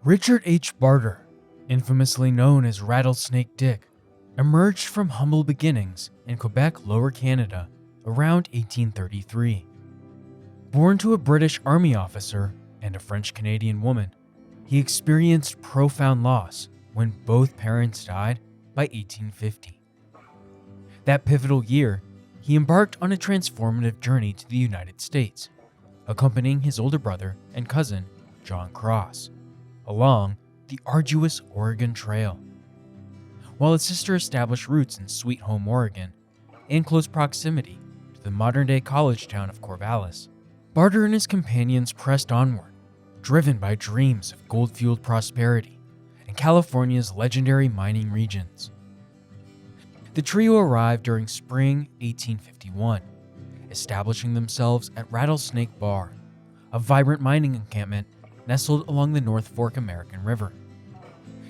Richard H. Barter, infamously known as Rattlesnake Dick, emerged from humble beginnings in Quebec, Lower Canada, around 1833. Born to a British Army officer and a French-Canadian woman, he experienced profound loss when both parents died by 1850. That pivotal year, he embarked on a transformative journey to the United States, accompanying his older brother and cousin, John Cross, along the arduous Oregon Trail. While his sister established roots in Sweet Home, Oregon, in close proximity to the modern-day college town of Corvallis, Barter and his companions pressed onward, driven by dreams of gold-fueled prosperity in California's legendary mining regions. The trio arrived during spring 1851, establishing themselves at Rattlesnake Bar, a vibrant mining encampment nestled along the North Fork American River.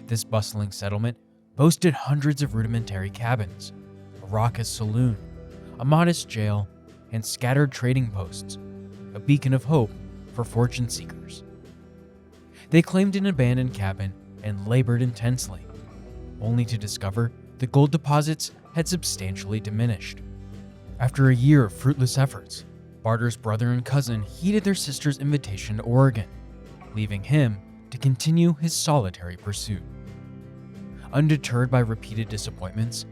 This bustling settlement boasted hundreds of rudimentary cabins, a raucous saloon, a modest jail, and scattered trading posts, a beacon of hope for fortune seekers. They claimed an abandoned cabin and labored intensely, only to discover the gold deposits had substantially diminished. After a year of fruitless efforts, Barter's brother and cousin heeded their sister's invitation to Oregon, leaving him to continue his solitary pursuit. Undeterred by repeated disappointments,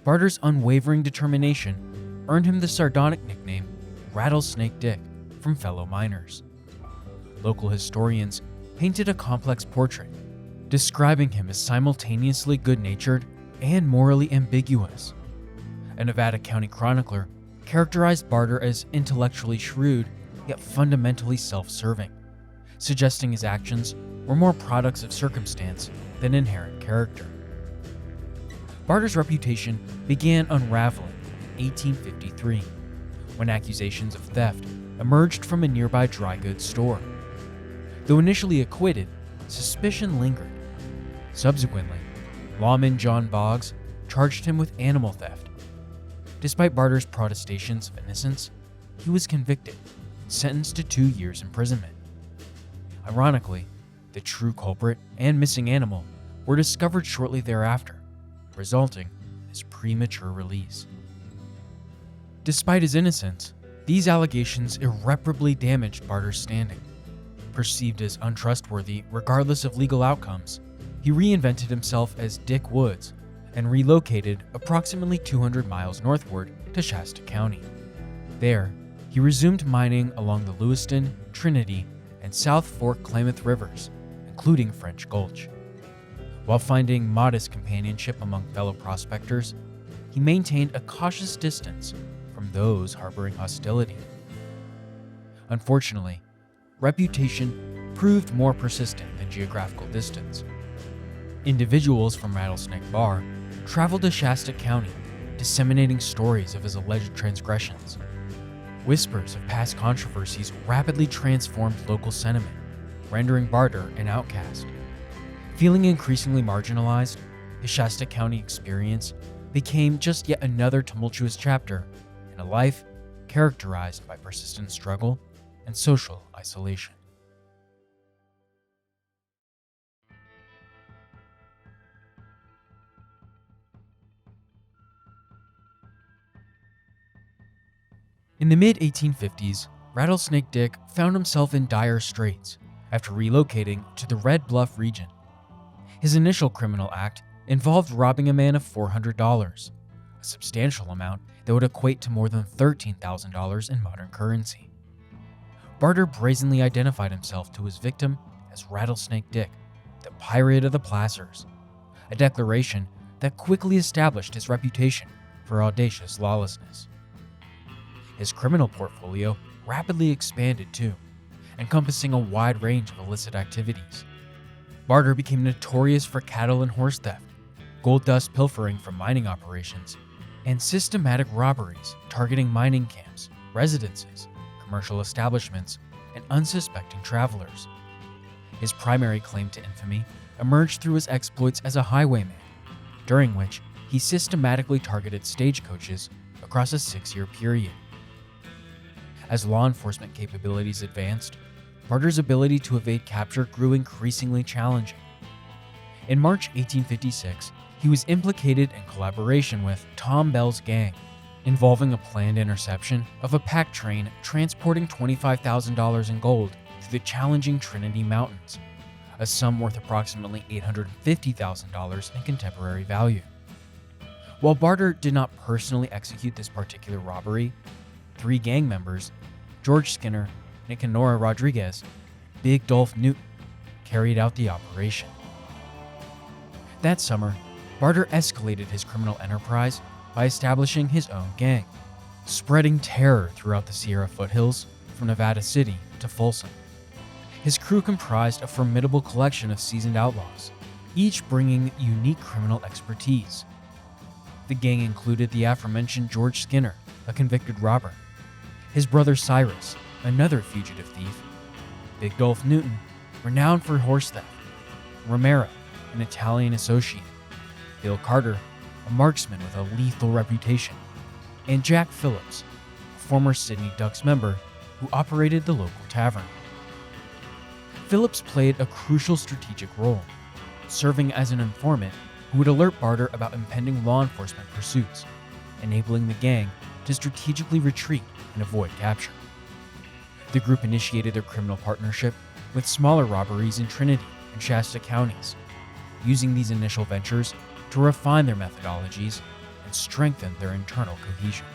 Barter's unwavering determination earned him the sardonic nickname Rattlesnake Dick from fellow miners. Local historians painted a complex portrait, describing him as simultaneously good-natured and morally ambiguous. A Nevada County chronicler characterized Barter as intellectually shrewd yet fundamentally self-serving, suggesting his actions were more products of circumstance than inherent character. Barter's reputation began unraveling in 1853, when accusations of theft emerged from a nearby dry goods store. Though initially acquitted, suspicion lingered. Subsequently, lawman John Boggs charged him with animal theft. Despite Barter's protestations of innocence, he was convicted and sentenced to 2 years imprisonment. Ironically, the true culprit and missing animal were discovered shortly thereafter, resulting in his premature release. Despite his innocence, these allegations irreparably damaged Barter's standing. Perceived as untrustworthy regardless of legal outcomes, he reinvented himself as Dick Woods and relocated approximately 200 miles northward to Shasta County. There, he resumed mining along the Lewiston, Trinity, and South Fork Klamath rivers, including French Gulch. While finding modest companionship among fellow prospectors, he maintained a cautious distance from those harboring hostility. Unfortunately, reputation proved more persistent than geographical distance. Individuals from Rattlesnake Bar traveled to Shasta County, disseminating stories of his alleged transgressions. Whispers of past controversies rapidly transformed local sentiment, rendering Barter an outcast. Feeling increasingly marginalized, his Shasta County experience became just yet another tumultuous chapter in a life characterized by persistent struggle and social isolation. In the mid-1850s, Rattlesnake Dick found himself in dire straits after relocating to the Red Bluff region. His initial criminal act involved robbing a man of $400, a substantial amount that would equate to more than $13,000 in modern currency. Barter brazenly identified himself to his victim as Rattlesnake Dick, the Pirate of the Placers, a declaration that quickly established his reputation for audacious lawlessness. His criminal portfolio rapidly expanded too, encompassing a wide range of illicit activities. Barter became notorious for cattle and horse theft, gold dust pilfering from mining operations, and systematic robberies targeting mining camps, residences, commercial establishments, and unsuspecting travelers. His primary claim to infamy emerged through his exploits as a highwayman, during which he systematically targeted stagecoaches across a 6-year period. As law enforcement capabilities advanced, Barter's ability to evade capture grew increasingly challenging. In March 1856, he was implicated in collaboration with Tom Bell's gang, involving a planned interception of a pack train transporting $25,000 in gold through the challenging Trinity Mountains, a sum worth approximately $850,000 in contemporary value. While Barter did not personally execute this particular robbery, 3 gang members, George Skinner, Nicanora Rodriguez, and Big Dolph Newton, carried out the operation. That summer, Barter escalated his criminal enterprise by establishing his own gang, spreading terror throughout the Sierra foothills from Nevada City to Folsom. His crew comprised a formidable collection of seasoned outlaws, each bringing unique criminal expertise. The gang included the aforementioned George Skinner, a convicted robber, his brother Cyrus, another fugitive thief, Big Dolph Newton, renowned for horse theft, Romero, an Italian associate, Bill Carter, a marksman with a lethal reputation, and Jack Phillips, a former Sydney Ducks member who operated the local tavern. Phillips played a crucial strategic role, serving as an informant who would alert Barter about impending law enforcement pursuits, enabling the gang to strategically retreat and avoid capture. The group initiated their criminal partnership with smaller robberies in Trinity and Shasta counties, using these initial ventures to refine their methodologies and strengthen their internal cohesion.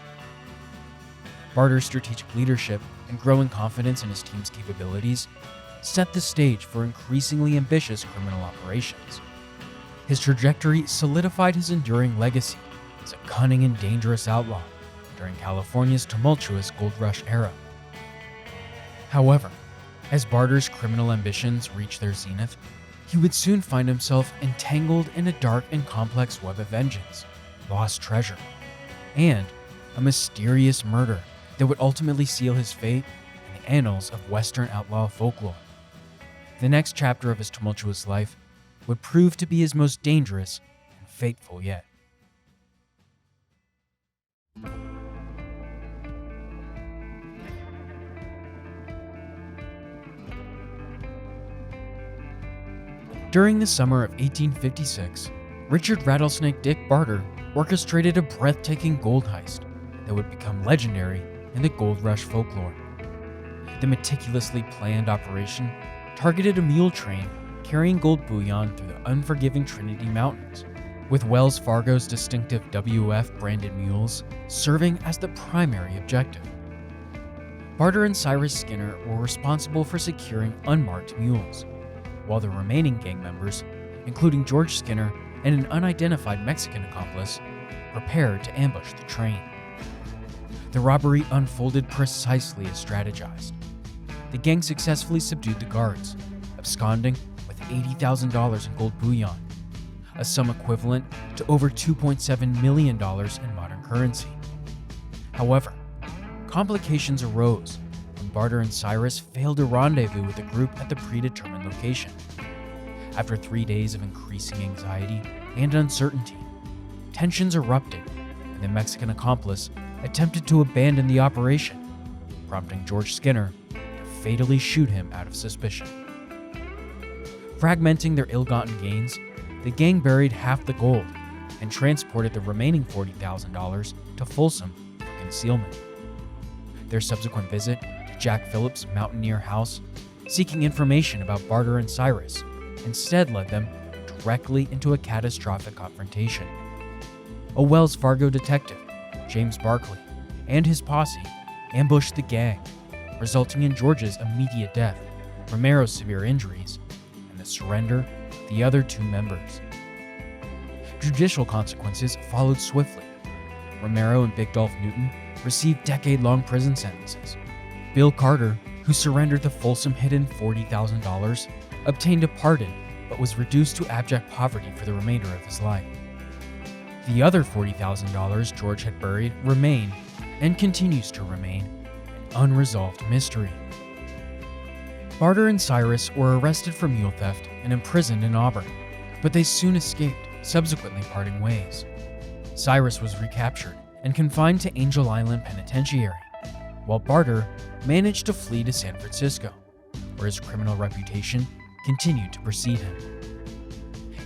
Barter's strategic leadership and growing confidence in his team's capabilities set the stage for increasingly ambitious criminal operations. His trajectory solidified his enduring legacy as a cunning and dangerous outlaw during California's tumultuous gold rush era. However, as Barter's criminal ambitions reached their zenith, he would soon find himself entangled in a dark and complex web of vengeance, lost treasure, and a mysterious murder that would ultimately seal his fate in the annals of Western outlaw folklore. The next chapter of his tumultuous life would prove to be his most dangerous and fateful yet. During the summer of 1856, Richard Rattlesnake Dick Barter orchestrated a breathtaking gold heist that would become legendary in the gold rush folklore. The meticulously planned operation targeted a mule train carrying gold bullion through the unforgiving Trinity Mountains, with Wells Fargo's distinctive WF branded mules serving as the primary objective. Barter and Cyrus Skinner were responsible for securing unmarked mules, while the remaining gang members, including George Skinner and an unidentified Mexican accomplice, prepared to ambush the train. The robbery unfolded precisely as strategized. The gang successfully subdued the guards, absconding with $80,000 in gold bullion, a sum equivalent to over $2.7 million in modern currency. However, complications arose when Barter and Cyrus failed to rendezvous with the group at the predetermined location. After 3 days of increasing anxiety and uncertainty, tensions erupted, and the Mexican accomplice attempted to abandon the operation, prompting George Skinner to fatally shoot him out of suspicion. Fragmenting their ill-gotten gains, the gang buried half the gold and transported the remaining $40,000 to Folsom for concealment. Their subsequent visit to Jack Phillips' Mountaineer house, seeking information about Barter and Cyrus, instead led them directly into a catastrophic confrontation. A Wells Fargo detective, James Barkley, and his posse ambushed the gang, resulting in George's immediate death, Romero's severe injuries, and the surrender of the other 2 members. Judicial consequences followed swiftly. Romero and Big Dolph Newton received decade-long prison sentences. Bill Carter, who surrendered the Folsom hidden $40,000, obtained a pardon but was reduced to abject poverty for the remainder of his life. The other $40,000 George had buried remained, and continues to remain, an unresolved mystery. Barter and Cyrus were arrested for mule theft and imprisoned in Auburn, but they soon escaped, subsequently parting ways. Cyrus was recaptured and confined to Angel Island Penitentiary, while Barter managed to flee to San Francisco, where his criminal reputation continued to precede him.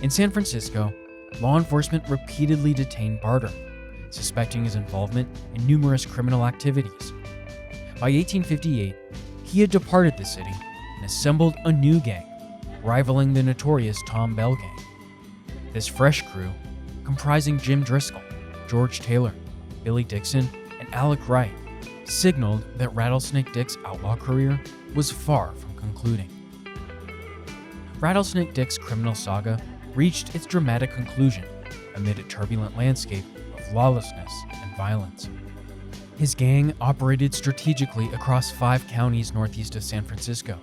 In San Francisco, law enforcement repeatedly detained Barter, suspecting his involvement in numerous criminal activities. By 1858, he had departed the city and assembled a new gang, rivaling the notorious Tom Bell gang. This fresh crew, comprising Jim Driscoll, George Taylor, Billy Dixon, and Alec Wright, signaled that Rattlesnake Dick's outlaw career was far from concluding. Rattlesnake Dick's criminal saga reached its dramatic conclusion amid a turbulent landscape of lawlessness and violence. His gang operated strategically across 5 counties northeast of San Francisco,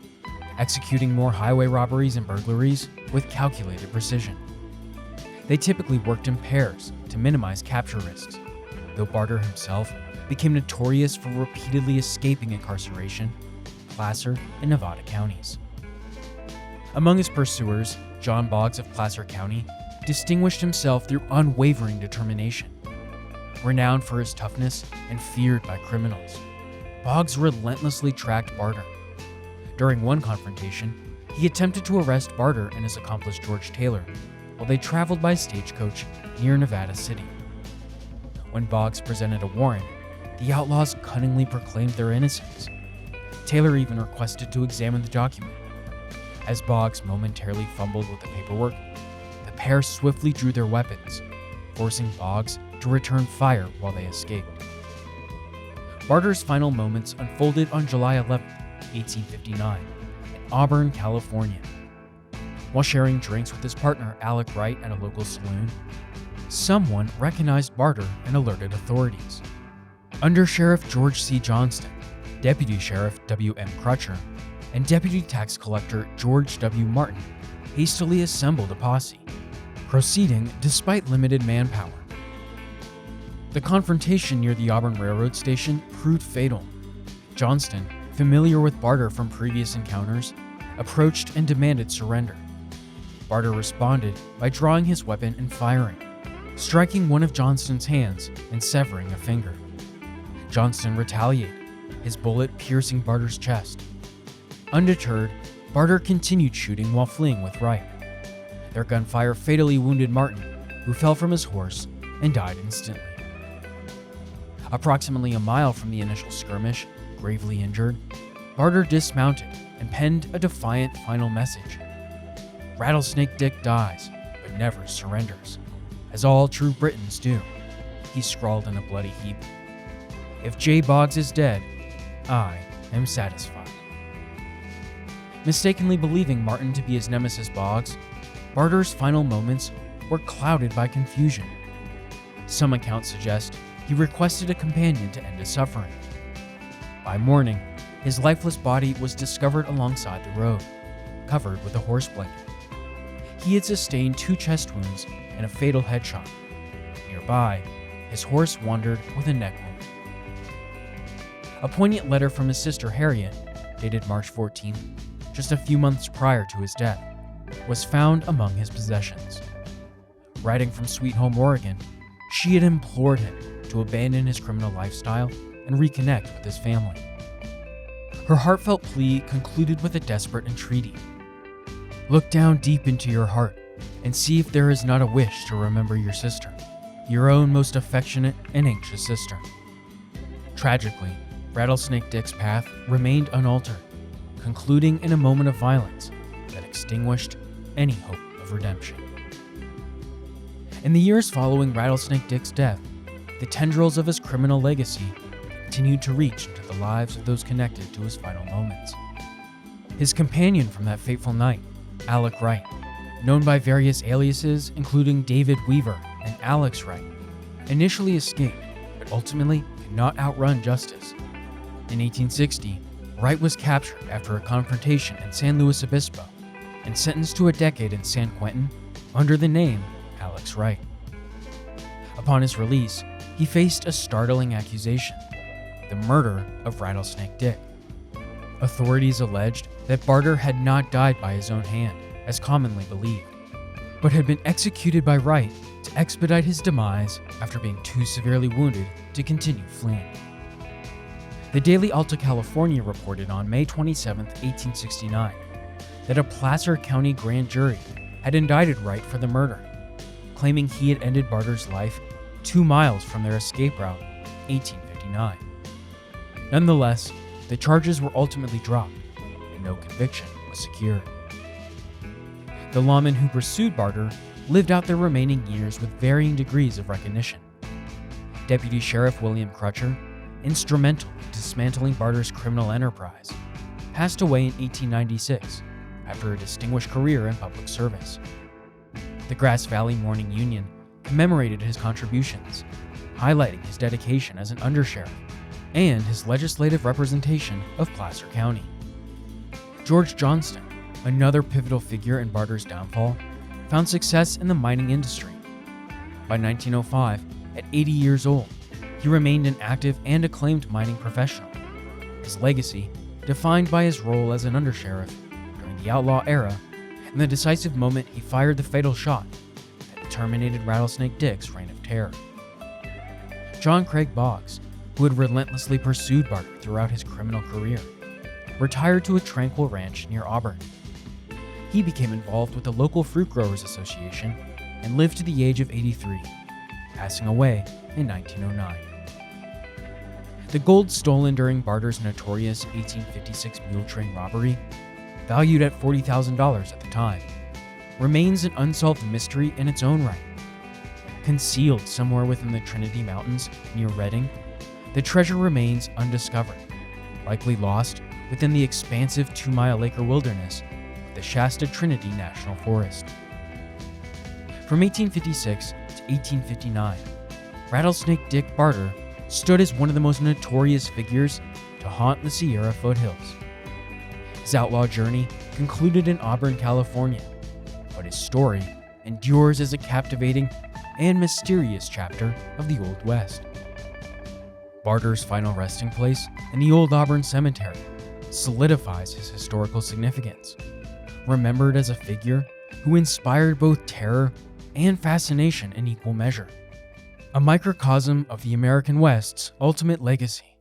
executing more highway robberies and burglaries with calculated precision. They typically worked in pairs to minimize capture risks, though Barter himself became notorious for repeatedly escaping incarceration in Placer and Nevada counties. Among his pursuers, John Boggs of Placer County distinguished himself through unwavering determination. Renowned for his toughness and feared by criminals, Boggs relentlessly tracked Barter. During one confrontation, he attempted to arrest Barter and his accomplice George Taylor while they traveled by stagecoach near Nevada City. When Boggs presented a warrant, the outlaws cunningly proclaimed their innocence. Taylor even requested to examine the document. As Boggs momentarily fumbled with the paperwork, the pair swiftly drew their weapons, forcing Boggs to return fire while they escaped. Barter's final moments unfolded on July 11, 1859, in Auburn, California. While sharing drinks with his partner Alec Wright at a local saloon, someone recognized Barter and alerted authorities. Under Sheriff George C. Johnston, Deputy Sheriff W. M. Crutcher, and Deputy Tax Collector George W. Martin hastily assembled a posse, proceeding despite limited manpower. The confrontation near the Auburn Railroad station proved fatal. Johnston, familiar with Barter from previous encounters, approached and demanded surrender. Barter responded by drawing his weapon and firing, striking one of Johnston's hands and severing a finger. Johnston retaliated, his bullet piercing Barter's chest. Undeterred, Barter continued shooting while fleeing with Wright. Their gunfire fatally wounded Martin, who fell from his horse and died instantly. Approximately a mile from the initial skirmish, gravely injured, Barter dismounted and penned a defiant final message. "Rattlesnake Dick dies, but never surrenders, as all true Britons do," he scrawled in a bloody heap. "If J. Boggs is dead, I am satisfied." Mistakenly believing Martin to be his nemesis Boggs, Barter's final moments were clouded by confusion. Some accounts suggest he requested a companion to end his suffering. By morning, his lifeless body was discovered alongside the road, covered with a horse blanket. He had sustained 2 chest wounds and a fatal headshot. Nearby, his horse wandered with a neck wound. A poignant letter from his sister Harriet, dated March 14th, just a few months prior to his death, was found among his possessions. Writing from Sweet Home, Oregon, she had implored him to abandon his criminal lifestyle and reconnect with his family. Her heartfelt plea concluded with a desperate entreaty. "Look down deep into your heart and see if there is not a wish to remember your sister, your own most affectionate and anxious sister." Tragically, Rattlesnake Dick's path remained unaltered, concluding in a moment of violence that extinguished any hope of redemption. In the years following Rattlesnake Dick's death, the tendrils of his criminal legacy continued to reach into the lives of those connected to his final moments. His companion from that fateful night, Alec Wright, known by various aliases including David Weaver and Alex Wright, initially escaped but ultimately could not outrun justice. In 1860, Wright was captured after a confrontation in San Luis Obispo and sentenced to a decade in San Quentin under the name Alex Wright. Upon his release, he faced a startling accusation: the murder of Rattlesnake Dick. Authorities alleged that Barter had not died by his own hand, as commonly believed, but had been executed by Wright to expedite his demise after being too severely wounded to continue fleeing. The Daily Alta California reported on May 27, 1869, that a Placer County grand jury had indicted Wright for the murder, claiming he had ended Barter's life 2 miles from their escape route, 1859. Nonetheless, the charges were ultimately dropped, and no conviction was secured. The lawmen who pursued Barter lived out their remaining years with varying degrees of recognition. Deputy Sheriff William Crutcher, instrumental in dismantling Barter's criminal enterprise, passed away in 1896 after a distinguished career in public service. The Grass Valley Morning Union commemorated his contributions, highlighting his dedication as an undersheriff and his legislative representation of Placer County. George Johnston, another pivotal figure in Barter's downfall, found success in the mining industry. By 1905, at 80 years old, he remained an active and acclaimed mining professional. His legacy, defined by his role as an undersheriff during the outlaw era and the decisive moment he fired the fatal shot that terminated Rattlesnake Dick's reign of terror. John Craig Boggs, who had relentlessly pursued Barter throughout his criminal career, retired to a tranquil ranch near Auburn. He became involved with the local Fruit Growers Association and lived to the age of 83, passing away in 1909. The gold stolen during Barter's notorious 1856 mule train robbery, valued at $40,000 at the time, remains an unsolved mystery in its own right. Concealed somewhere within the Trinity Mountains near Redding, the treasure remains undiscovered, likely lost within the expansive 2-mile-acre wilderness of the Shasta Trinity National Forest. From 1856 to 1859, Rattlesnake Dick Barter stood as one of the most notorious figures to haunt the Sierra foothills. His outlaw journey concluded in Auburn, California, but his story endures as a captivating and mysterious chapter of the Old West. Barter's final resting place in the Old Auburn Cemetery solidifies his historical significance, remembered as a figure who inspired both terror and fascination in equal measure, a microcosm of the American West's ultimate legacy.